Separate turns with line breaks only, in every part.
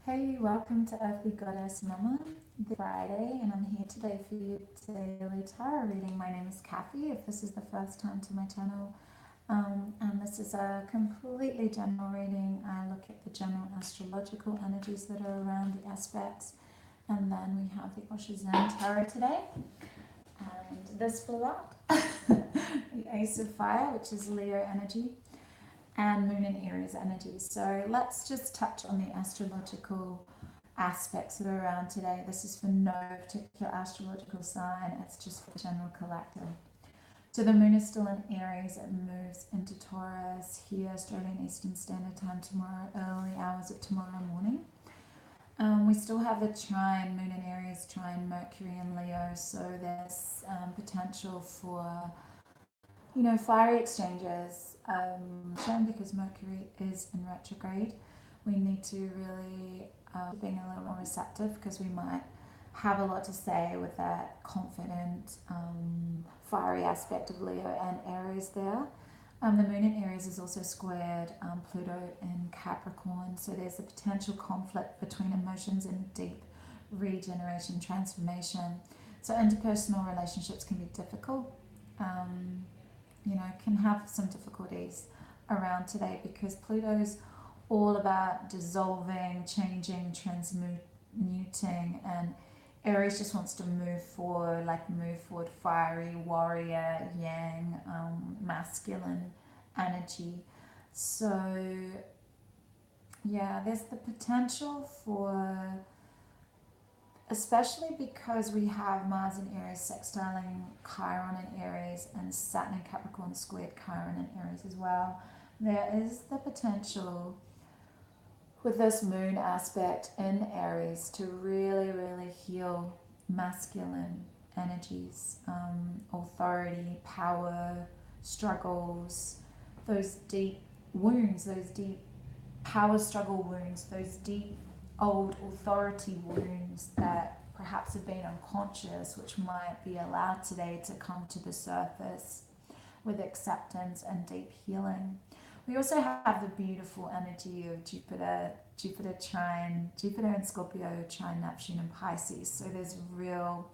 Hey, welcome to Earthly Goddess Mumma, this Friday, and I'm here today for your daily tarot reading. My name is Kathy, if this is the first time to my channel, and this is a completely general reading. I look at the general astrological energies that are around the aspects, and then we have the Osho Zen Tarot today, and this flew out. The Ace of Fire, which is Leo energy, and Moon and Aries energy. So let's just touch on the astrological aspects that are around today. This is for no particular astrological sign, it's just for general collective. So the moon is still in Aries, it moves into Taurus here, Australian Eastern Standard Time tomorrow, early hours of tomorrow morning. We still have a trine, moon in Aries, trine Mercury and Leo, so there's potential for fiery exchanges, because Mercury is in retrograde. We need to really being a little more receptive because we might have a lot to say with that confident, fiery aspect of Leo and Aries there. The moon in Aries is also squared Pluto in Capricorn, so there's a potential conflict between emotions and deep regeneration, transformation. So interpersonal relationships can be difficult. Can have some difficulties around today because Pluto's all about dissolving, changing, transmuting, and Aries just wants to move forward, fiery, warrior, yang, masculine energy. So, yeah, there's the potential for, especially because we have Mars in Aries sextiling Chiron in Aries and Saturn in Capricorn squared Chiron in Aries as well. There is the potential with this moon aspect in Aries to really, really heal masculine energies, authority, power, struggles, those deep wounds, those deep power struggle wounds, those deep old authority wounds that perhaps have been unconscious, which might be allowed today to come to the surface with acceptance and deep healing. We also have the beautiful energy of Jupiter in Scorpio, trine Neptune in Pisces. So there's real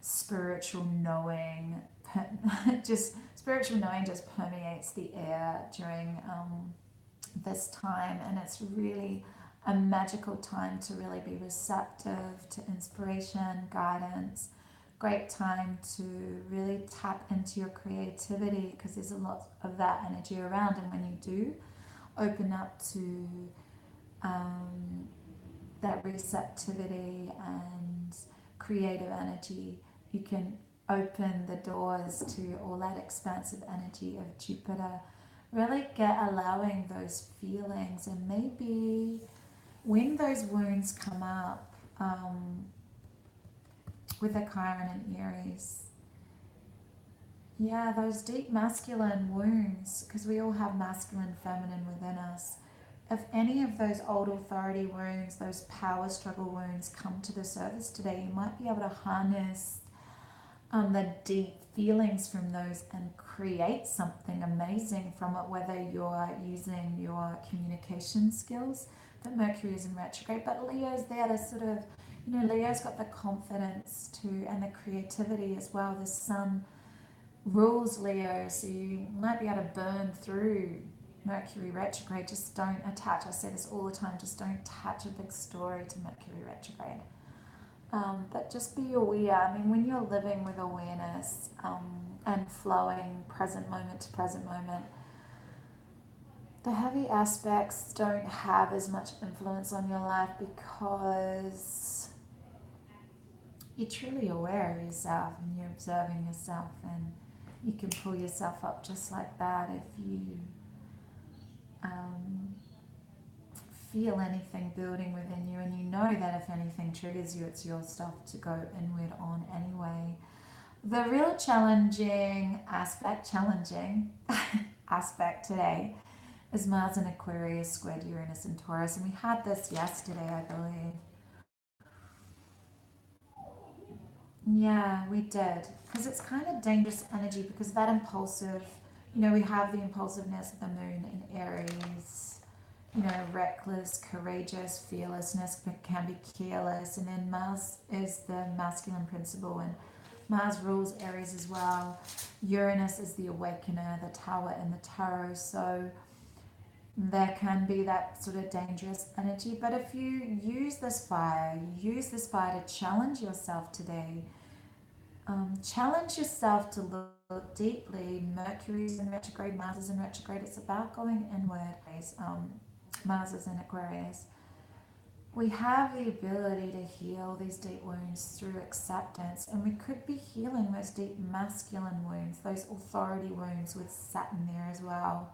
spiritual knowing, spiritual knowing just permeates the air during this time, and it's really a magical time to really be receptive to inspiration, guidance. Great time to really tap into your creativity because there's a lot of that energy around, and when you do open up to that receptivity and creative energy, you can open the doors to all that expansive energy of Jupiter. Really allowing those feelings, and maybe when those wounds come up with the Chiron and Aries, those deep masculine wounds, because we all have masculine, feminine within us. If any of those old authority wounds, those power struggle wounds come to the surface today, you might be able to harness the deep feelings from those and create something amazing from it, whether you're using your communication skills. But Mercury is in retrograde, but Leo's there to sort of, Leo's got the confidence too and the creativity as well. The sun rules Leo, so you might be able to burn through Mercury retrograde. Just don't attach, I say this all the time, just don't attach a big story to Mercury retrograde. But just be aware. I mean, when you're living with awareness and flowing present moment to present moment, the heavy aspects don't have as much influence on your life because you're truly aware of yourself and you're observing yourself, and you can pull yourself up just like that if you feel anything building within you, and you know that if anything triggers you, it's your stuff to go inward on anyway. The real challenging aspect today is Mars in Aquarius squared Uranus and Taurus, and we had this yesterday, I believe. Yeah, we did, because it's kind of dangerous energy because that impulsive, we have the impulsiveness of the moon in Aries, reckless, courageous, fearlessness, but can be careless. And then Mars is the masculine principle, and Mars rules Aries as well. Uranus is the awakener, the tower, and the Taurus. So there can be that sort of dangerous energy. But if you use this fire to challenge yourself today. Challenge yourself to look deeply. Mercury is in retrograde, Mars is in retrograde. It's about going inward. Mars is in Aquarius. We have the ability to heal these deep wounds through acceptance, and we could be healing those deep masculine wounds, those authority wounds with Saturn there as well.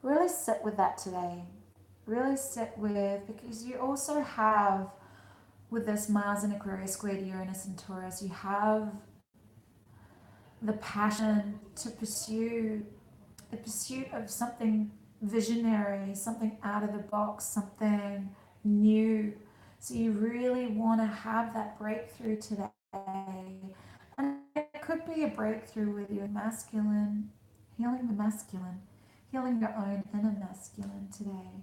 Really sit with that today. Really sit with, because you also have, with this Mars in Aquarius squared Uranus and Taurus, you have the passion to pursue the pursuit of something visionary, something out of the box, something new. So you really want to have that breakthrough today. And it could be a breakthrough with your masculine, healing the masculine, healing your own inner masculine today.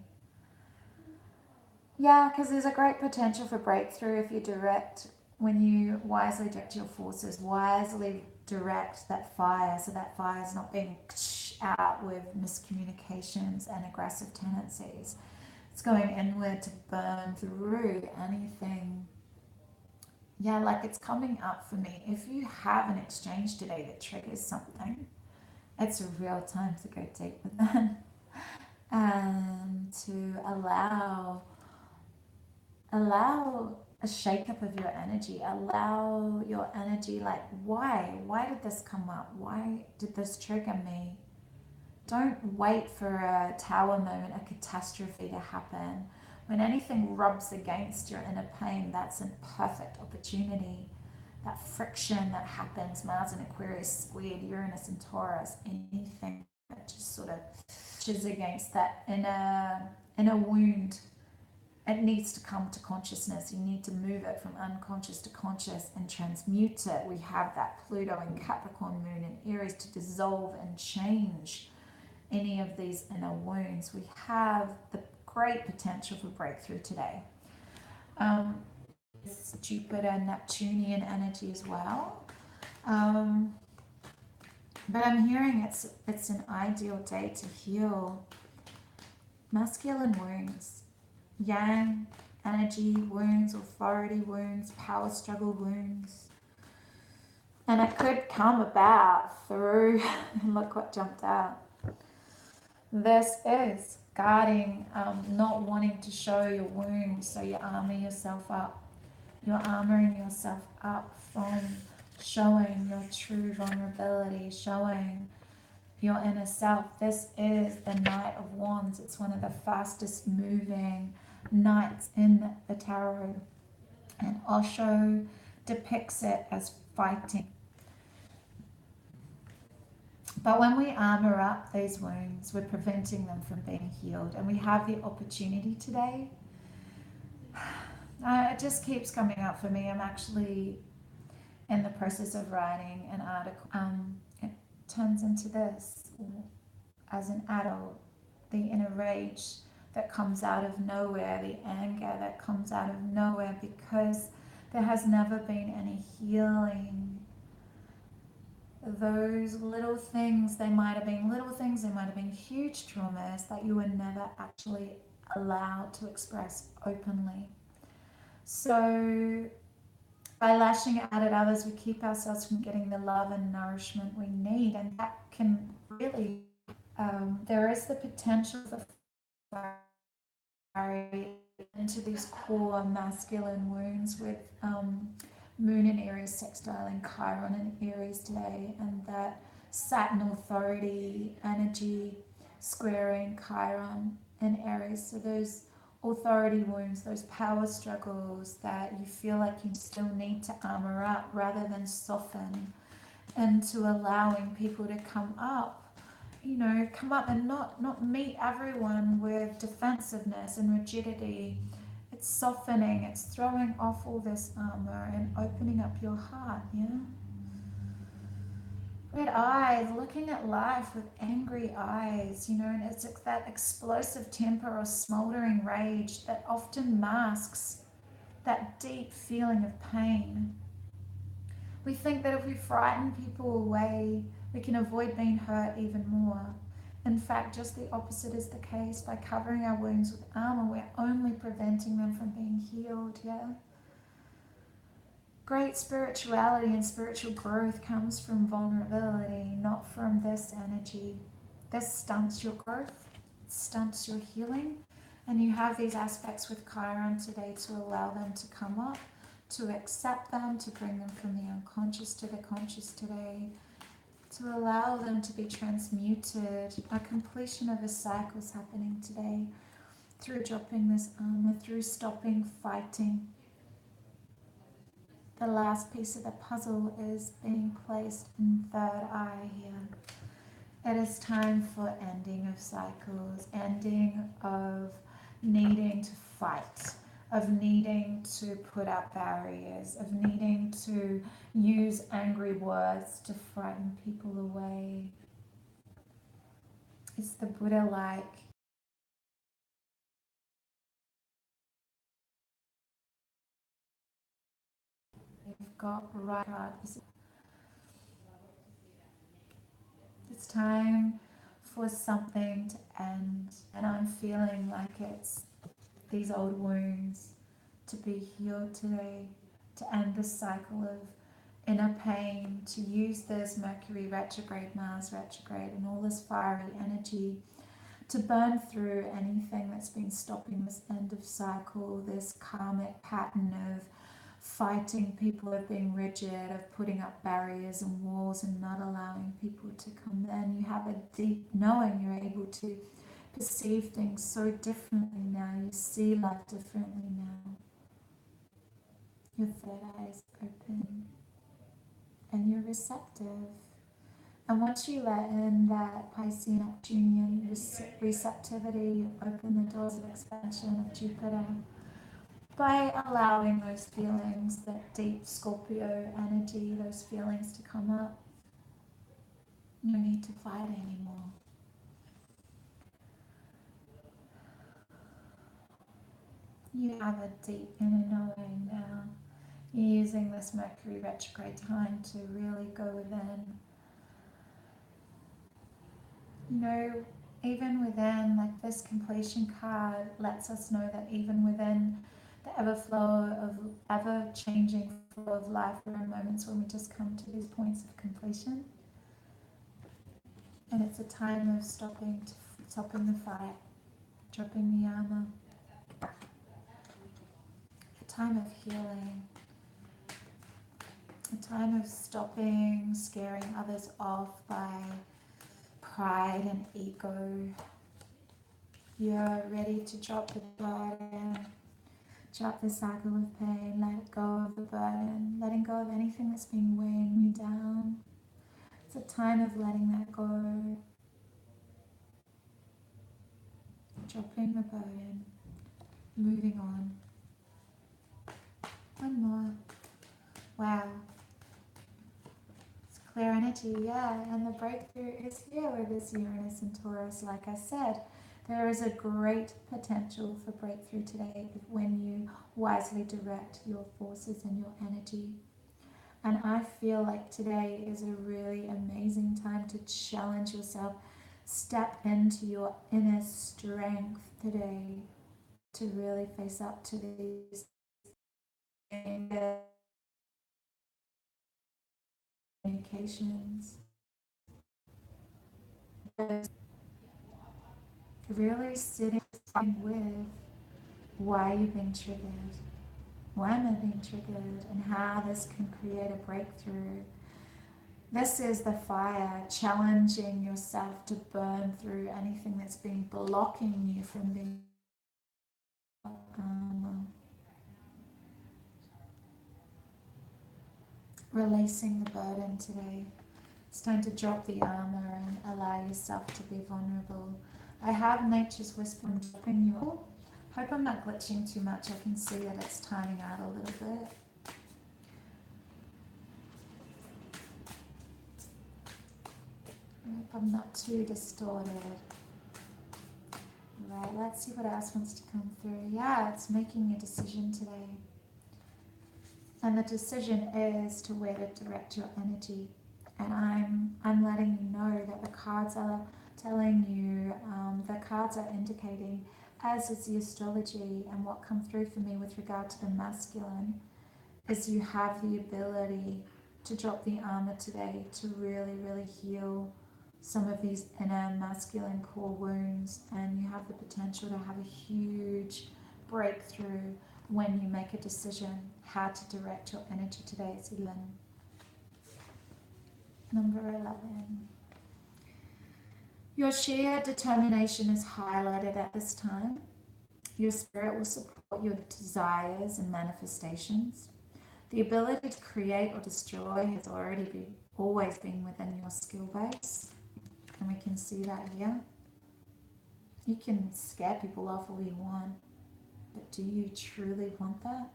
Yeah, because there's a great potential for breakthrough if you direct, when you wisely direct your forces, wisely direct that fire, so that fire is not being out with miscommunications and aggressive tendencies. It's going inward to burn through anything. Yeah, like it's coming up for me. If you have an exchange today that triggers something, it's a real time to go deep with that and to allow a shake-up of your energy. Allow your energy, like, why did this come up? Why did this trigger me? Don't wait for a tower moment, a catastrophe to happen. When anything rubs against your inner pain, that's a perfect opportunity. That friction that happens, Mars and Aquarius squared Uranus and Taurus, anything that just sort of pushes against that inner wound, it needs to come to consciousness. You need to move it from unconscious to conscious and transmute it. We have that Pluto and Capricorn moon and Aries to dissolve and change any of these inner wounds. We have the great potential for breakthrough today. It's Jupiter, Neptunian energy as well. But I'm hearing it's an ideal day to heal masculine wounds, yang energy wounds, authority wounds, power struggle wounds. And it could come about through, look what jumped out. This is guarding, not wanting to show your wounds, so you armor yourself up. You're armoring yourself up from showing your true vulnerability, showing your inner self. This is the Knight of Wands. It's one of the fastest moving knights in the tarot. And Osho depicts it as fighting. But when we armor up these wounds, we're preventing them from being healed. And we have the opportunity today. It just keeps coming up for me. I'm actually in the process of writing an article. It turns into this. As an adult, the inner rage that comes out of nowhere, the anger that comes out of nowhere, because there has never been any healing. Those little things, they might have been little things, they might have been huge traumas that you were never actually allowed to express openly. So by lashing out at others, we keep ourselves from getting the love and nourishment we need, and that can really, there is the potential for into these core masculine wounds with Moon in Aries sextiling Chiron in Aries today, and that Saturn authority energy squaring Chiron in Aries. So those authority wounds, those power struggles that you feel like you still need to armor up rather than soften, into allowing people to come up and not meet everyone with defensiveness and rigidity. It's softening, it's throwing off all this armor and opening up your heart, yeah? red eyes, looking at life with angry eyes, you know, and it's that explosive temper or smoldering rage that often masks that deep feeling of pain. We think that if we frighten people away, we can avoid being hurt even more. In fact, just the opposite is the case. By covering our wounds with armor, we're only preventing them from being healed, yeah? Great spirituality and spiritual growth comes from vulnerability, not from this energy. This stunts your growth, stunts your healing, and you have these aspects with Chiron today to allow them to come up, to accept them, to bring them from the unconscious to the conscious today, to allow them to be transmuted. A completion of a cycle is happening today through dropping this armor, through stopping fighting. The last piece of the puzzle is being placed in third eye here. It is time for ending of cycles, ending of needing to fight, of needing to put up barriers, of needing to use angry words to frighten people away. It's the Buddha-like. You've got right card. It's time for something to end, and I'm feeling like it's these old wounds to be healed today, to end the cycle of inner pain, to use this Mercury retrograde, Mars retrograde, and all this fiery energy to burn through anything that's been stopping this end of cycle, this karmic pattern of fighting people, of being rigid, of putting up barriers and walls and not allowing people to come in. You have a deep knowing, you're able to perceive things so differently now. You see life differently now. Your third eye is open and you're receptive. And once you let in that Piscean Neptunian receptivity, you open the doors of expansion of Jupiter by allowing those feelings, that deep Scorpio energy, those feelings to come up. No need to fight anymore. You have a deep inner knowing now. You're using this Mercury retrograde time to really go within. You know, even within, like this completion card lets us know that even within the ever-changing flow of life, there are moments when we just come to these points of completion. And it's a time of stopping the fight, dropping the armor. A time of healing. A time of stopping scaring others off by pride and ego. You're ready to drop the burden, drop the cycle of pain, let go of the burden, letting go of anything that's been weighing you down. It's a time of letting that go, dropping the burden, moving on. One more. Wow. It's clear energy, yeah, and the breakthrough is here with this Uranus and Taurus. Like I said, there is a great potential for breakthrough today when you wisely direct your forces and your energy. And I feel like today is a really amazing time to challenge yourself. Step into your inner strength today to really face up to these communications. Really sitting with why you've been triggered. Why am I being triggered, and how this can create a breakthrough. This is the fire, challenging yourself to burn through anything that's been blocking you from being releasing the burden today. It's time to drop the armor and allow yourself to be vulnerable. I have Nature's Whisper dropping you all. Hope I'm not glitching too much. I can see that it's timing out a little bit. I'm not too distorted. Right, let's see what else wants to come through. Yeah, it's making a decision today. And the decision is to where to direct your energy. And I'm letting you know that the cards are telling you, the cards are indicating, as is the astrology, and what come through for me with regard to the masculine, is you have the ability to drop the armor today to really, really heal some of these inner masculine core wounds, and you have the potential to have a huge breakthrough when you make a decision how to direct your energy today. It's 11. Number 11. Your sheer determination is highlighted at this time. Your spirit will support your desires and manifestations. The ability to create or destroy has always been within your skill base. And we can see that here. You can scare people off all you want, but do you truly want that?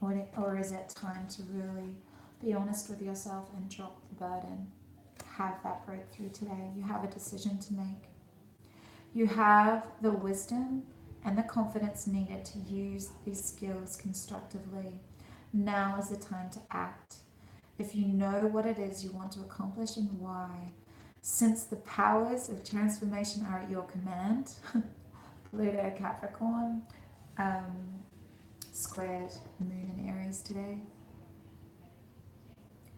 Or is it time to really be honest with yourself and drop the burden? Have that breakthrough today. You have a decision to make. You have the wisdom and the confidence needed to use these skills constructively. Now is the time to act. If you know what it is you want to accomplish and why, since the powers of transformation are at your command, Pluto, Capricorn, squared Moon in Aries today.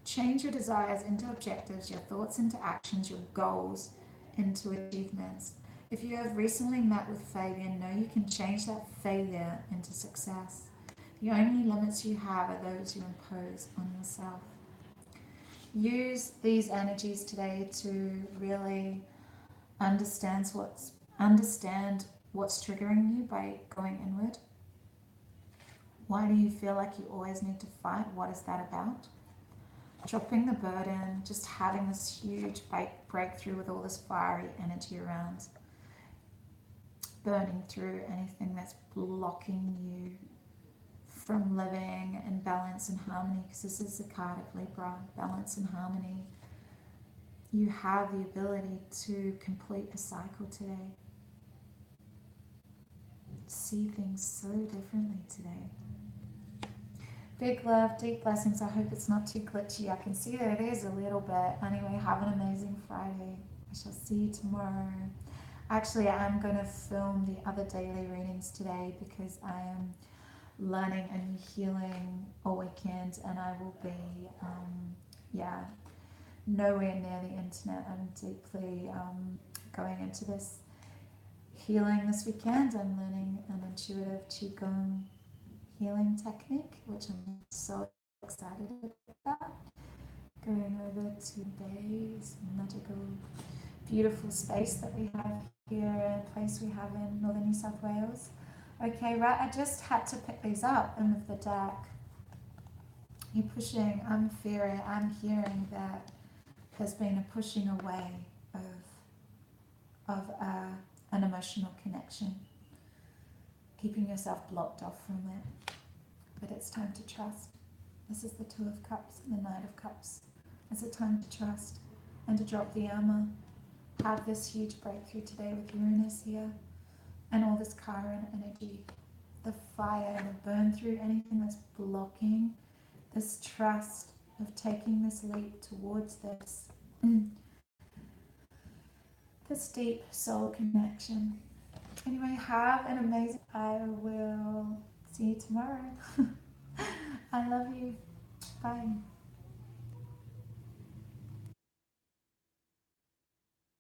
Change your desires into objectives, your thoughts into actions, your goals into achievements. If you have recently met with failure, know you can change that failure into success. The only limits you have are those you impose on yourself. Use these energies today to really understand what's triggering you by going inward. Why do you feel like you always need to fight? What is that about? Dropping the burden, just having this huge breakthrough with all this fiery energy around, burning through anything that's blocking you from living in balance and harmony, because this is the card of Libra, balance and harmony. You have the ability to complete a cycle today. See things so differently today. Big love, deep blessings. I hope it's not too glitchy. I can see that it is a little bit. Anyway, have an amazing Friday. I shall see you tomorrow. Actually, I'm going to film the other daily readings today because I am learning a new healing all weekend, and I will be, nowhere near the internet. I'm deeply going into this healing this weekend. I'm learning an intuitive Qigong healing technique, which I'm so excited about. Going over to this magical, beautiful space that we have here, a place we have in northern New South Wales. Okay, right, I just had to pick these up in the deck. You're pushing, I'm hearing that there's been a pushing away of an emotional connection, keeping yourself blocked off from it. But it's time to trust. This is the Two of Cups and the Knight of Cups. It's a time to trust and to drop the armor. Have this huge breakthrough today with Uranus here and all this Chiron energy. The fire to burn through anything that's blocking this trust of taking this leap towards this deep soul connection. Anyway, have an amazing, I will see you tomorrow. I love you. Bye.